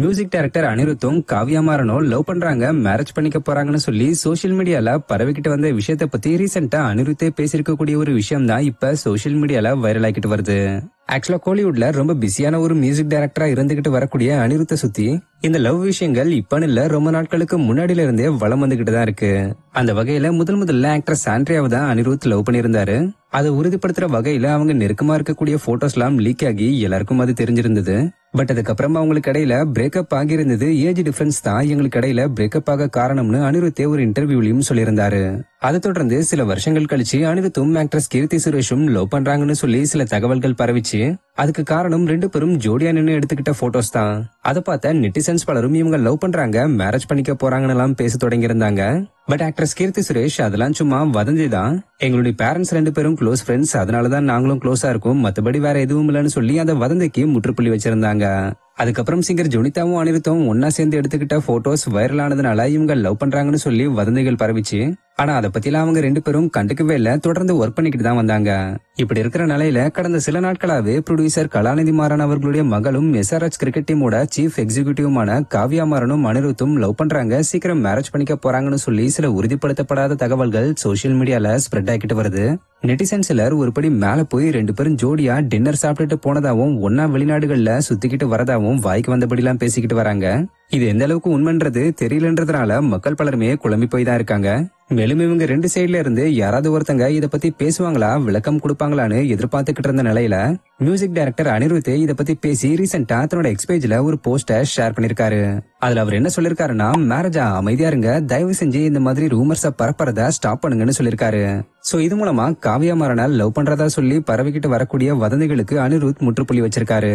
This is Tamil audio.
மியூசிக் டைரக்டர் அனிருத்தும் காவ்யா மாறனும் லவ் பண்றாங்க, மேரேஜ் பண்ணிக்க போறாங்கன்னு சொல்லி சோசியல் மீடியால பரவிக்கிட்டு வந்த விஷயத்தை பத்தி ரீசெண்டா அனிருத்தே பேசியிருக்கக்கூடிய ஒரு விஷயம் தான் இப்ப சோசியல் மீடியால வைரல் ஆகிட்டு வருது. ஆக்சுவலா கோலிவுட்ல ரொம்ப பிஸியான ஒரு மியூசிக் டைரக்டரா இருந்துகிட்டு வரக்கூடிய அனிருத்தை சுத்தி இந்த லவ் விஷயங்கள் இப்பன்னு இல்ல, ரொம்ப நாட்களுக்கு முன்னாடியில இருந்தே வளம் வந்துகிட்டு தான் இருக்கு. அந்த வகையில முதல்ல ஆக்டர் சாண்ட்ரியாவை தான் அனிருத் லவ் பண்ணியிருந்தாரு. அதை உறுதிப்படுத்துற வகையில அவங்க நெருக்கமா இருக்கக்கூடிய போட்டோஸ் எல்லாம் லீக் ஆகி எல்லாருக்கும் அது தெரிஞ்சிருந்தது. பட் அதுக்கப்புறமா அவங்களுக்கு இடையில பிரேக்கப் ஆகியிருந்தது. ஏஜ் டிஃபரன்ஸ் தான் எங்களுக்கு இடையில பிரேக்கப் ஆக காரணம்னு அனிருத்தே ஒரு இன்டர்வியூலயும் சொல்லியிருந்தாரு. அதை தொடர்ந்து சில வருஷங்கள் கழிச்சு அனிருத்தும் ஆக்ட்ரஸ் கீர்த்தி சுரேஷும் லவ் பண்றாங்கன்னு சொல்லி சில தகவல்கள் பரவிச்சு. அதுக்கு காரணம் ரெண்டு பேரும் ஜோடியா நின்னு எடுத்துக்கிட்ட போட்டோஸ் தான். அதை பார்த்த நெட்டிசன்ஸ் பலரும் இவங்க லவ் பண்றாங்க, மேரேஜ் பண்ணிக்க போறாங்கன்னு எல்லாம் பேச தொடங்கி இருந்தாங்க. பட் ஆக்ட்ரஸ் கீர்த்தி சுரேஷ் அதெல்லாம் சும்மா வதந்தி தான், எங்களுடைய பேரண்ட்ஸ் ரெண்டு பேரும் க்ளோஸ் ஃப்ரெண்ட்ஸ், அதனாலதான் நாங்களும் க்ளோஸா இருக்கோம், மத்தபடி வேற எதுவும் இல்லைன்னு சொல்லி அந்த வதந்திக்கு முற்றுப்புள்ளி வச்சிருந்தாங்க. அதுக்கப்புறம் சிங்கர் ஜொனிதாவும் அனிருத்தும் ஒன்னா சேர்ந்து எடுத்துக்கிட்ட போட்டோஸ் வைரல் ஆனதுனால இவங்க லவ் பண்றாங்கன்னு சொல்லி வதந்திகள் பரவிச்சு. ஆனா அதை பத்திலாம் அவங்க ரெண்டு பேரும் கண்டுக்கவே இல்ல, தொடர்ந்து ஒர்க் பண்ணிக்கிட்டு தான் வந்தாங்க. இப்படி இருக்கிற நிலையில கடந்த சில நாட்களாவே ப்ரொடியூசர் கலாநிதி மாறன் அவர்களுடைய மகளும் SRH கிரிக்கெட் டீமோட சீஃப் எக்ஸிகியூட்டிவ்மான காவ்யா மாறனும் அனிருத்தும் லவ் பண்றாங்க, சீக்கிரம் மேரேஜ் பண்ணிக்க போறாங்கன்னு சொல்லி சில உறுதிப்படுத்தப்படாத தகவல்கள் சோசியல் மீடியால ஸ்ப்ரெட் ஆகிட்டு வருது. நெட்டிசன் சிலர் ஒருபடி மேல போய் ரெண்டு பேரும் ஜோடியா டின்னர் சாப்பிட்டுட்டு போனதாவும் ஒன்னா வெளிநாடுகள்ல சுத்திக்கிட்டு வரதாவும் வாய்க்கு வந்தபடி எல்லாம் பேசிக்கிட்டு வராங்க. இது எந்த அளவுக்கு உண்மைன்றது தெரியலன்றதுனால மக்கள் பலருமே குழம்பி போய் தான் இருக்காங்க. மேலும் இவங்க ரெண்டு சைட்ல இருந்து யாராவது ஒருத்தங்க இத பத்தி பேசுவாங்களா, விளக்கம் கொடுப்பாங்களான்னு எதிர்பார்த்துக்கிட்டு இருந்த நிலையில மியூசிக் டைரக்டர் அனிருத்தே இத பத்தி பேசி ரீசெண்டா தன்னோட எக்ஸ்பேஜ்ல ஒரு போஸ்டர் ஷேர் பண்ணிருக்காரு. அதுல அவர் என்ன சொல்லிருக்காருன்னா, மேரேஜா அமைதியா இருங்க, தயவு செஞ்சு இந்த மாதிரி ரூமர்ஸ பரப்புறத ஸ்டாப் பண்ணுங்கன்னு சொல்லிருக்காரு. சோ இது மூலமா காவ்யா மாறனை லவ் பண்றதா சொல்லி பரவிக்கிட்டு வரக்கூடிய வதந்திகளுக்கு அனிருத் முற்றுப்புள்ளி வச்சிருக்காரு.